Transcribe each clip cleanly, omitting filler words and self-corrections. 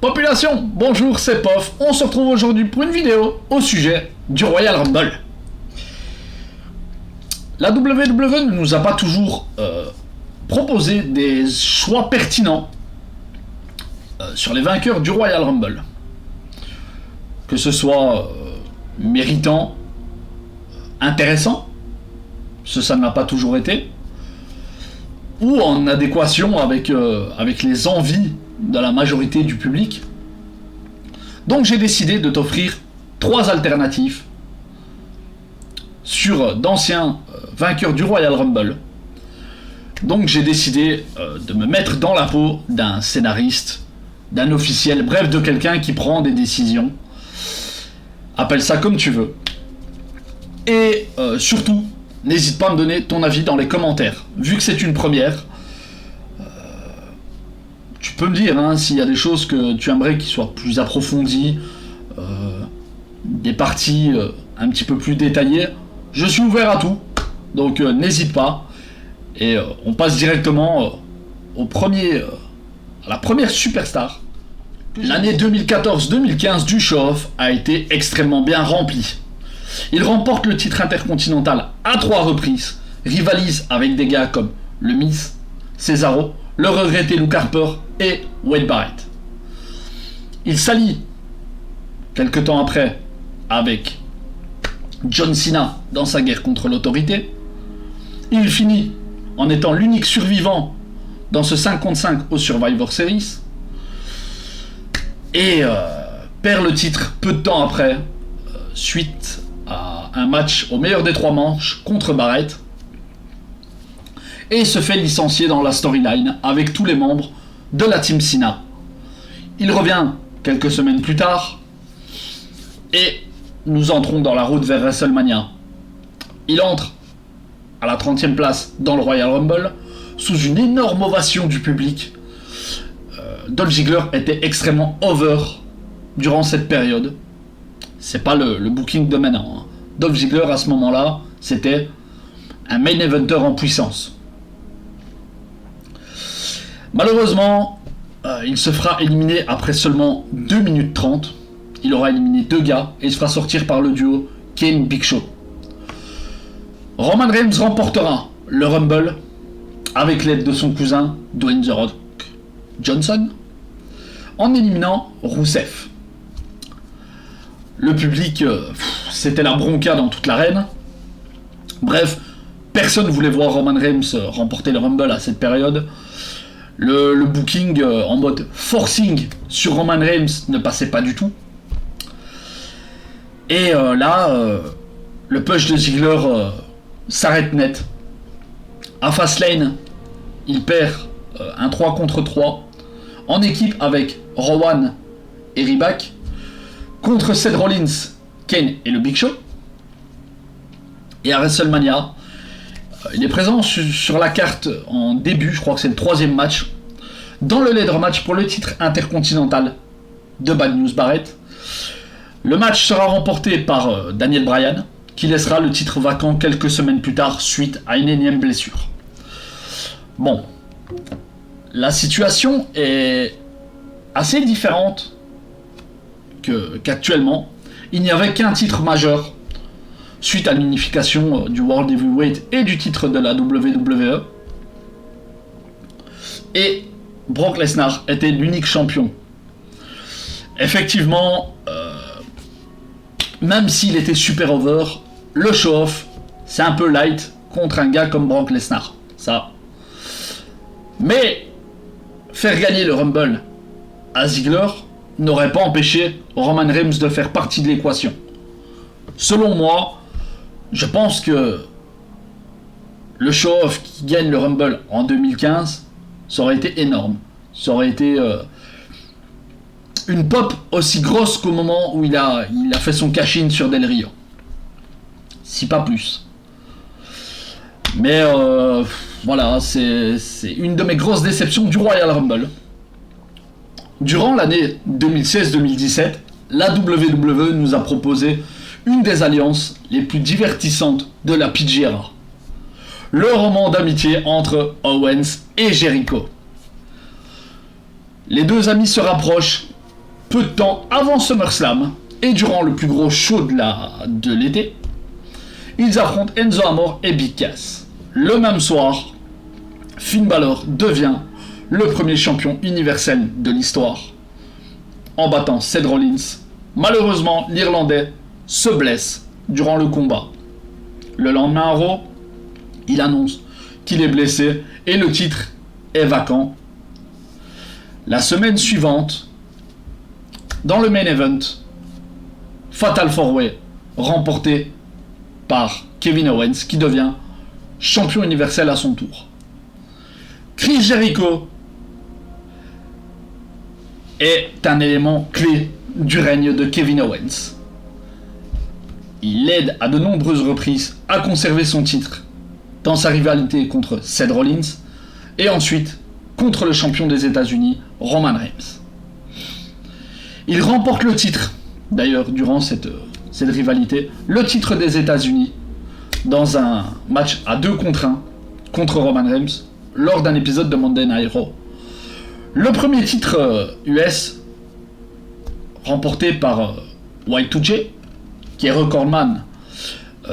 Population, bonjour, c'est Pof. On se retrouve aujourd'hui pour une vidéo au sujet du Royal Rumble. La WWE ne nous a pas toujours proposé des choix pertinents sur les vainqueurs du Royal Rumble. Que ce soit méritant, intéressant, ça ne l'a pas toujours été, ou en adéquation avec les envies de la majorité du public. Donc j'ai décidé de t'offrir 3 alternatives sur d'anciens vainqueurs du Royal Rumble. Donc j'ai décidé de me mettre dans la peau d'un scénariste, d'un officiel, bref de quelqu'un qui prend des décisions. Appelle ça comme tu veux. Et surtout, n'hésite pas à me donner ton avis dans les commentaires. Vu que c'est une première, tu peux me dire s'il y a des choses que tu aimerais qui soient plus approfondies, des parties un petit peu plus détaillées. Je suis ouvert à tout, donc n'hésite pas. Et on passe directement à la première superstar. L'année 2014-2015 du show-off a été extrêmement bien remplie. Il remporte le titre intercontinental à 3 reprises, rivalise avec des gars comme le Miz, Cesaro, le regretté Luke Harper et Wade Barrett. Il s'allie quelque temps après avec John Cena dans sa guerre contre l'autorité. Il finit en étant l'unique survivant dans ce 5 contre 5 au Survivor Series. Et perd le titre peu de temps après, suite à un match au meilleur des 3 manches contre Barrett. Et se fait licencier dans la storyline avec tous les membres de la Team Cena. Il revient quelques semaines plus tard et nous entrons dans la route vers WrestleMania. Il entre à la 30e place dans le Royal Rumble sous une énorme ovation du public. Dolph Ziggler était extrêmement over durant cette période. C'est pas le booking de maintenant. Dolph Ziggler à ce moment-là, c'était un main eventer en puissance. Malheureusement, il se fera éliminer après seulement 2 minutes 30. Il aura éliminé 2 gars et il se fera sortir par le duo Kane Big Show. Roman Reigns remportera le Rumble avec l'aide de son cousin Dwayne The Rock Johnson en éliminant Rusev. Le public, c'était la bronca dans toute l'arène. Bref, personne ne voulait voir Roman Reigns remporter le Rumble à cette période. Le booking en mode forcing sur Roman Reigns ne passait pas du tout. Et là, le push de Ziggler s'arrête net. À Fastlane, il perd un 3 contre 3 en équipe avec Rowan et Ryback contre Seth Rollins, Kane et le Big Show. Et à WrestleMania, il est présent sur la carte en début, je crois que c'est le 3e match, dans le ladder match pour le titre intercontinental de Bad News Barrett. Le match sera remporté par Daniel Bryan, qui laissera le titre vacant quelques semaines plus tard suite à une énième blessure. Bon, la situation est assez différente qu'actuellement. Il n'y avait qu'un titre majeur suite à l'unification du World Heavyweight et du titre de la WWE. Et Brock Lesnar était l'unique champion. Effectivement, même s'il était super over, le show-off, c'est un peu light contre un gars comme Brock Lesnar. Ça. Mais faire gagner le Rumble à Ziggler n'aurait pas empêché Roman Reigns de faire partie de l'équation. Selon moi, je pense que le show-off qui gagne le Rumble en 2015, ça aurait été énorme. Ça aurait été une pop aussi grosse qu'au moment où il a fait son cash-in sur Del Rio. Si pas plus. Mais voilà, c'est une de mes grosses déceptions du Royal Rumble. Durant l'année 2016-2017, la WWE nous a proposé une des alliances les plus divertissantes de la PG era. Le roman d'amitié entre Owens et Jericho. Les deux amis se rapprochent peu de temps avant SummerSlam et durant le plus gros show de l'été, ils affrontent Enzo Amore et Big Cass. Le même soir, Finn Balor devient le premier champion universel de l'histoire en battant Seth Rollins. Malheureusement, l'Irlandais se blesse durant le combat. Le lendemain à Raw, il annonce qu'il est blessé et le titre est vacant. La semaine suivante, dans le main event, Fatal 4-Way remporté par Kevin Owens qui devient champion universel à son tour. Chris Jericho est un élément clé du règne de Kevin Owens. Il l'aide à de nombreuses reprises à conserver son titre dans sa rivalité contre Seth Rollins et ensuite contre le champion des États-Unis, Roman Reigns. Il remporte le titre, d'ailleurs durant cette rivalité, le titre des États-Unis dans un match à 2 contre 1 contre Roman Reigns lors d'un épisode de Monday Night Raw. Le premier titre US remporté par Y2J, qui est recordman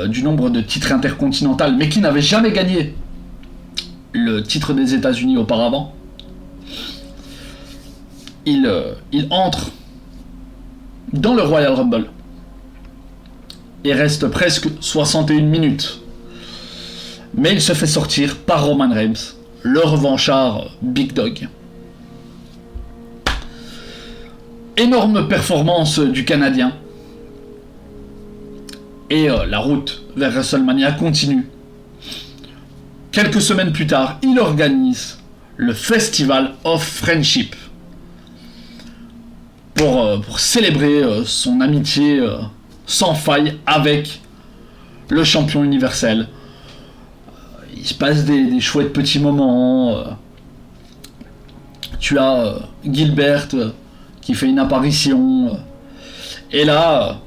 du nombre de titres intercontinentaux, mais qui n'avait jamais gagné le titre des États-Unis auparavant. Il entre dans le Royal Rumble et reste presque 61 minutes. Mais il se fait sortir par Roman Reigns, le revanchard Big Dog. Énorme performance du Canadien. Et la route vers WrestleMania continue. Quelques semaines plus tard, il organise le Festival of Friendship pour célébrer son amitié sans faille avec le champion universel. Il se passe des chouettes petits moments. Tu as Gilbert qui fait une apparition. Et là,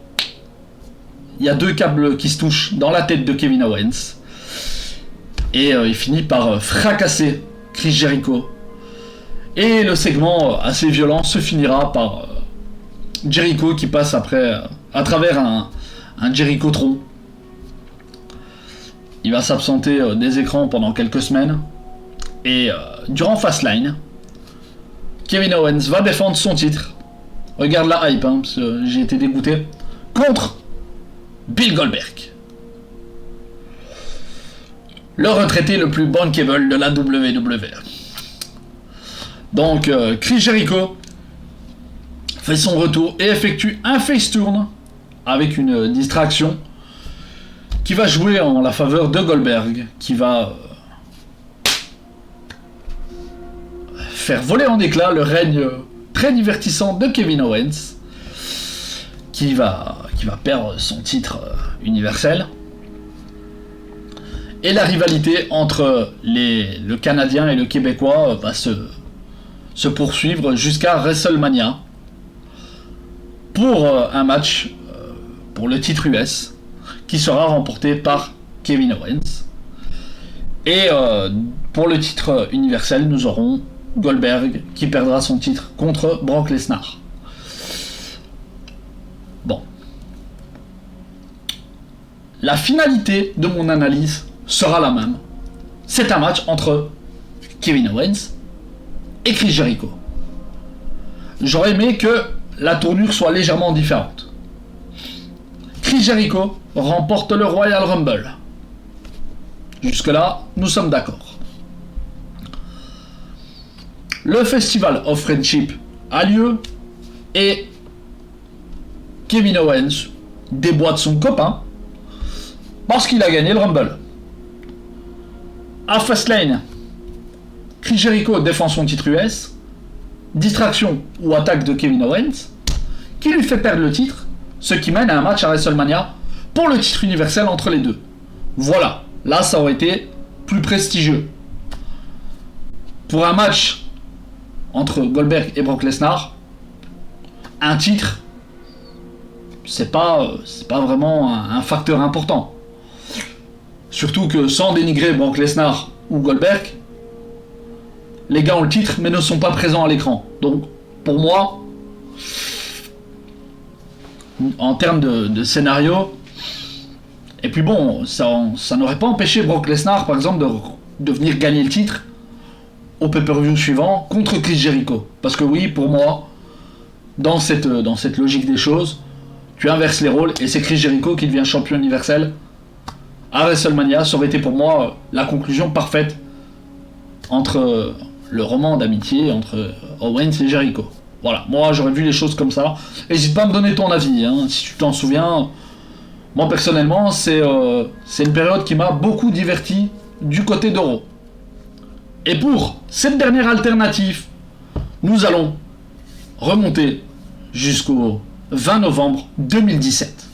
il y a 2 câbles qui se touchent dans la tête de Kevin Owens. Et il finit par fracasser Chris Jericho. Et le segment assez violent se finira par Jericho qui passe après à travers un Jericho-tron. Il va s'absenter des écrans pendant quelques semaines. Et durant Fastlane, Kevin Owens va défendre son titre. Regarde la hype, parce que j'ai été dégoûté. Contre Bill Goldberg. Le retraité le plus bankable de la WWE. Donc, Chris Jericho fait son retour et effectue un face turn avec une distraction qui va jouer en la faveur de Goldberg, qui va faire voler en éclats le règne très divertissant de Kevin Owens, qui va perdre son titre universel. Et la rivalité entre le Canadien et le Québécois va se poursuivre jusqu'à WrestleMania pour un match pour le titre US qui sera remporté par Kevin Owens. Et pour le titre universel, nous aurons Goldberg qui perdra son titre contre Brock Lesnar. Bon. La finalité de mon analyse sera la même. C'est un match entre Kevin Owens et Chris Jericho. J'aurais aimé que la tournure soit légèrement différente. Chris Jericho remporte le Royal Rumble. Jusque-là, nous sommes d'accord. Le Festival of Friendship a lieu et Kevin Owens déboîte son copain parce qu'il a gagné le Rumble. À Fastlane, Chris Jericho défend son titre US, distraction ou attaque de Kevin Owens, qui lui fait perdre le titre, ce qui mène à un match à WrestleMania pour le titre universel entre les deux. Voilà, là ça aurait été plus prestigieux. Pour un match entre Goldberg et Brock Lesnar, un titre, c'est pas vraiment un facteur important. Surtout que sans dénigrer Brock Lesnar ou Goldberg, les gars ont le titre mais ne sont pas présents à l'écran. Donc, pour moi, en termes de scénario. Et puis bon, ça n'aurait pas empêché Brock Lesnar, par exemple, de venir gagner le titre au pay-per-view suivant contre Chris Jericho. Parce que oui, pour moi, dans cette logique des choses, tu inverses les rôles et c'est Chris Jericho qui devient champion universel à WrestleMania. Ça aurait été pour moi la conclusion parfaite entre le roman d'amitié entre Owens et Jericho. Voilà, moi j'aurais vu les choses comme ça. N'hésite pas à me donner ton avis, hein, si tu t'en souviens. Moi personnellement, c'est une période qui m'a beaucoup diverti du côté d'Euro. Et pour cette dernière alternative, nous allons remonter jusqu'au 20 novembre 2017.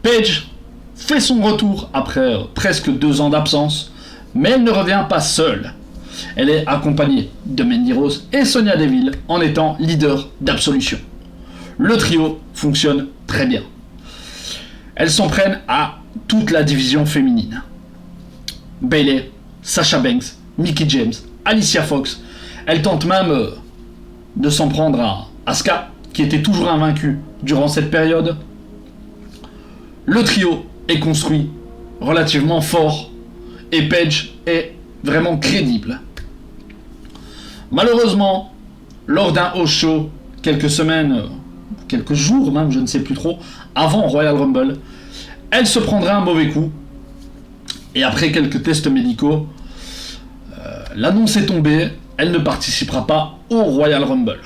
Paige fait son retour après presque 2 ans d'absence, mais elle ne revient pas seule. Elle est accompagnée de Mandy Rose et Sonya Deville en étant leader d'Absolution. Le trio fonctionne très bien. Elles s'en prennent à toute la division féminine. Bayley, Sasha Banks, Mickie James, Alicia Fox. Elles tentent même de s'en prendre à Asuka, qui était toujours invaincue durant cette période. Le trio est construit relativement fort et Paige est vraiment crédible. Malheureusement, lors d'un house show, quelques jours même, je ne sais plus trop, avant Royal Rumble, elle se prendra un mauvais coup. Et après quelques tests médicaux, l'annonce est tombée, elle ne participera pas au Royal Rumble.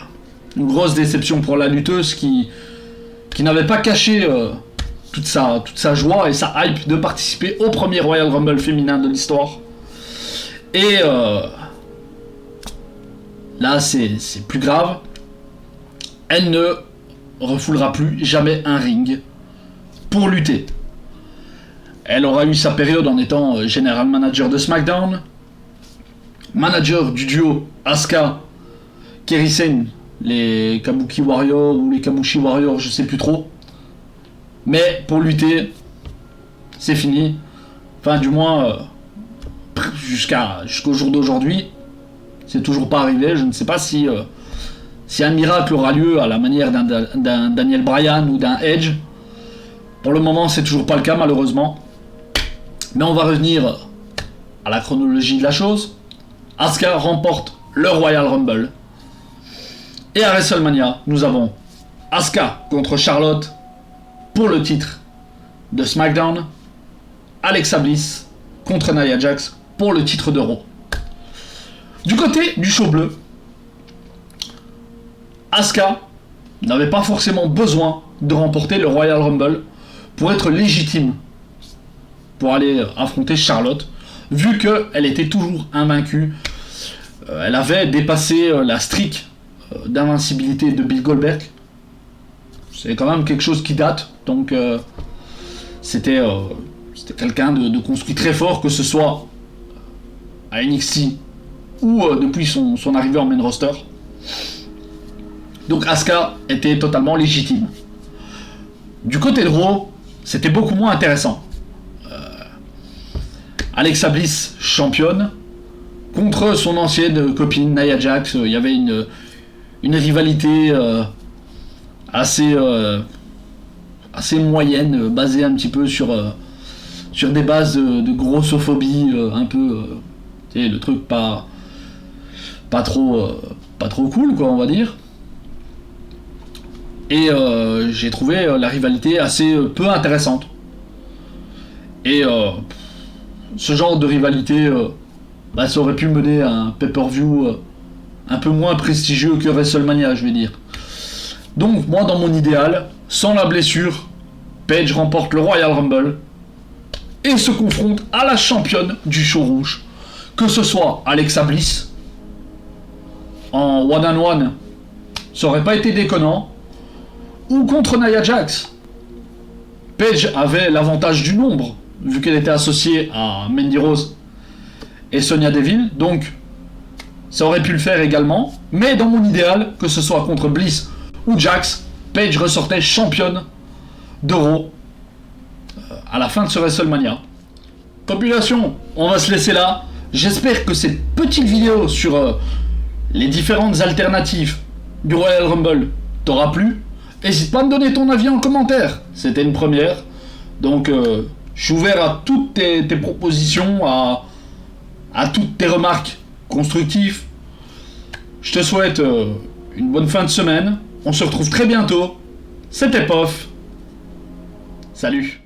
Une grosse déception pour la lutteuse qui n'avait pas caché toute sa joie et sa hype de participer au premier Royal Rumble féminin de l'histoire. Et là, c'est plus grave. Elle ne refoulera plus jamais un ring pour lutter. Elle aura eu sa période en étant General Manager de SmackDown, manager du duo Asuka, Kairi Sane, les Kabuki Warriors ou les Kabushi Warriors, je sais plus trop. Mais pour lutter, c'est fini. Enfin, du moins, jusqu'au jour d'aujourd'hui, c'est toujours pas arrivé. Je ne sais pas si un miracle aura lieu à la manière d'un Daniel Bryan ou d'un Edge. Pour le moment, c'est toujours pas le cas, malheureusement. Mais on va revenir à la chronologie de la chose. Asuka remporte le Royal Rumble. Et à WrestleMania, nous avons Asuka contre Charlotte pour le titre de SmackDown. Alexa Bliss contre Nia Jax pour le titre de Raw. Du côté du show bleu, Asuka n'avait pas forcément besoin de remporter le Royal Rumble pour être légitime pour aller affronter Charlotte, vu qu'elle était toujours invaincue. Elle avait dépassé la streak d'invincibilité de Bill Goldberg. C'est quand même quelque chose qui date, donc c'était quelqu'un de construit très fort, que ce soit à NXT ou depuis son arrivée en main roster. Donc Asuka était totalement légitime. Du côté de Raw, c'était beaucoup moins intéressant. Alexa Bliss, championne, contre son ancienne copine Nia Jax. Il y avait une rivalité assez moyenne, basée un petit peu sur des bases de grossophobie, un peu, le truc pas trop cool, quoi, on va dire. Et j'ai trouvé la rivalité assez peu intéressante. Et ce genre de rivalité, ça aurait pu mener à un pay-per-view un peu moins prestigieux que WrestleMania, je vais dire. Donc, moi, dans mon idéal, sans la blessure, Paige remporte le Royal Rumble et se confronte à la championne du show rouge, que ce soit Alexa Bliss en one-on-one, ça aurait pas été déconnant, ou contre Nia Jax. Paige avait l'avantage du nombre, vu qu'elle était associée à Mandy Rose et Sonya Deville, donc ça aurait pu le faire également, mais dans mon idéal, que ce soit contre Bliss ou Jax, Paige ressortait championne d'Euro à la fin de ce WrestleMania. Population, on va se laisser là. J'espère que cette petite vidéo sur les différentes alternatives du Royal Rumble t'aura plu. n'hésite pas à me donner ton avis en commentaire. C'était une première. Donc, je suis ouvert à toutes tes propositions, à toutes tes remarques constructives. Je te souhaite une bonne fin de semaine. On se retrouve très bientôt. C'était POF. Salut.